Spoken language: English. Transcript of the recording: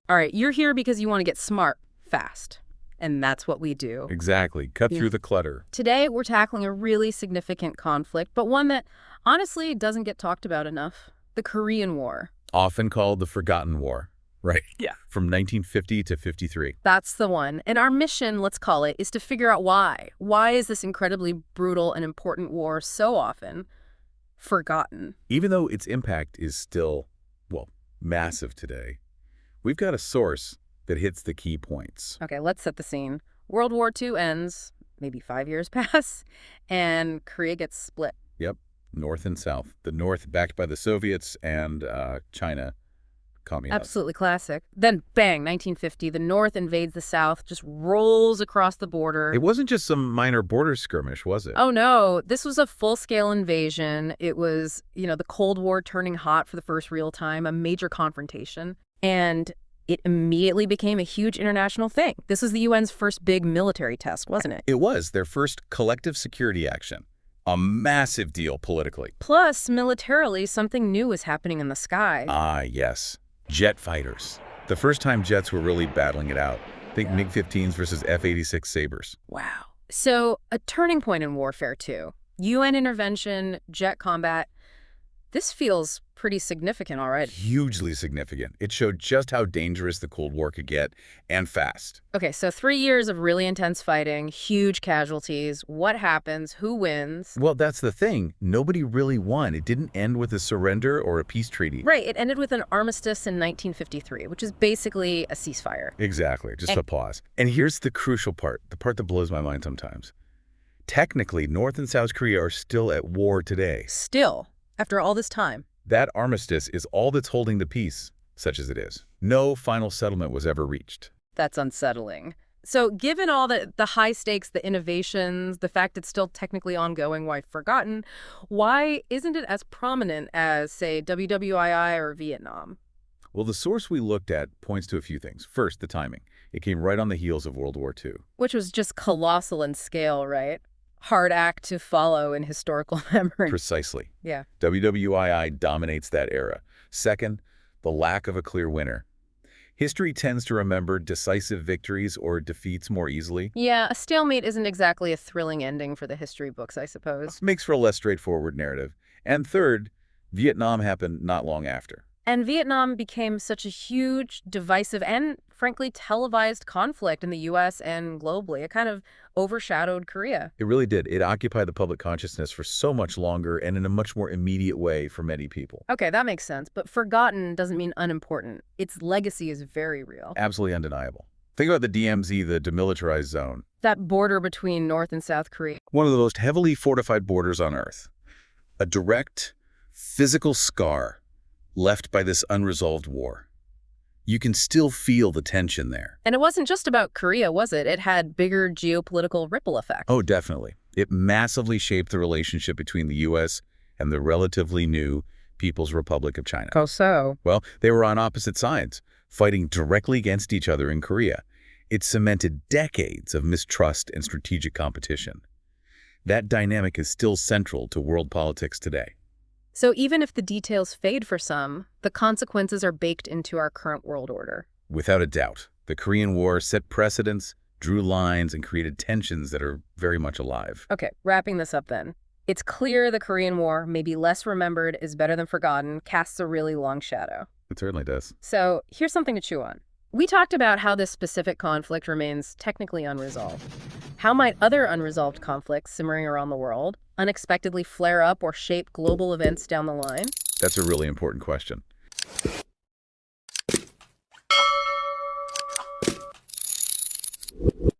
All right, you're here because you want to get smart fast. And that's what we do. Exactly. Cut through the clutter. Today, we're tackling a really significant conflict, but one that honestly doesn't get talked about enough. The Korean War. Often called the Forgotten War. Right. Yeah. From 1950 to 53. That's the one. And our mission, let's call it, is to figure out why. Why is this incredibly brutal and important war so often forgotten? Even though its impact is still, well, massive today, we've got a source that hits the key points. Okay, let's set the scene. World War II ends, maybe 5 years pass, and Korea gets split. Yep. North and South. The North backed by the Soviets and China communist. Absolutely classic. Then, bang, 1950, the North invades the South, just rolls across the border. It wasn't just some minor border skirmish, was it? Oh, no. This was a full-scale invasion. It was, the Cold War turning hot for the first real time, a major confrontation. And it immediately became a huge international thing. This was the UN's first big military test, wasn't it? It was their first collective security action. A massive deal politically. Plus, militarily, something new was happening in the sky. Ah, yes. Jet fighters. The first time jets were really battling it out. Think MiG-15s versus F-86 Sabres. Wow. So, a turning point in warfare, too. UN intervention, jet combat. This feels pretty significant already. Hugely significant. It showed just how dangerous the Cold War could get, and fast. Okay, so 3 years of really intense fighting, huge casualties. What happens? Who wins? Well, that's the thing. Nobody really won. It didn't end with a surrender or a peace treaty. Right, it ended with an armistice in 1953, which is basically a ceasefire. Exactly, just a pause. And here's the crucial part, the part that blows my mind sometimes. Technically, North and South Korea are still at war today. Still, after all this time. That armistice is all that's holding the peace, such as it is. No final settlement was ever reached. That's unsettling. So given all the high stakes, the innovations, the fact it's still technically ongoing, why forgotten, why isn't it as prominent as, say, WWII or Vietnam? Well, the source we looked at points to a few things. First, the timing. It came right on the heels of World War II. Which was just colossal in scale, right? Hard act to follow in historical memory. Precisely. Yeah. WWII dominates that era. Second, the lack of a clear winner. History tends to remember decisive victories or defeats more easily. Yeah, a stalemate isn't exactly a thrilling ending for the history books, I suppose. Makes for a less straightforward narrative. And third, Vietnam happened not long after. And Vietnam became such a huge, divisive, and frankly televised conflict in the U.S. and globally. It kind of overshadowed Korea. It really did. It occupied the public consciousness for so much longer and in a much more immediate way for many people. Okay, that makes sense. But forgotten doesn't mean unimportant. Its legacy is very real. Absolutely undeniable. Think about the DMZ, the demilitarized zone. That border between North and South Korea. One of the most heavily fortified borders on Earth. A direct, physical scar left by this unresolved war. You can still feel the tension there. And it wasn't just about Korea, was it? It had bigger geopolitical ripple effects. Oh, definitely. It massively shaped the relationship between the U.S. and the relatively new People's Republic of China. How so? Well, they were on opposite sides, fighting directly against each other in Korea. It cemented decades of mistrust and strategic competition. That dynamic is still central to world politics today. So even if the details fade for some, the consequences are baked into our current world order. Without a doubt, the Korean War set precedents, drew lines, and created tensions that are very much alive. Okay, wrapping this up then. It's clear the Korean War, maybe less remembered, is better than forgotten, casts a really long shadow. It certainly does. So here's something to chew on. We talked about how this specific conflict remains technically unresolved. How might other unresolved conflicts simmering around the world unexpectedly flare up or shape global events down the line? That's a really important question.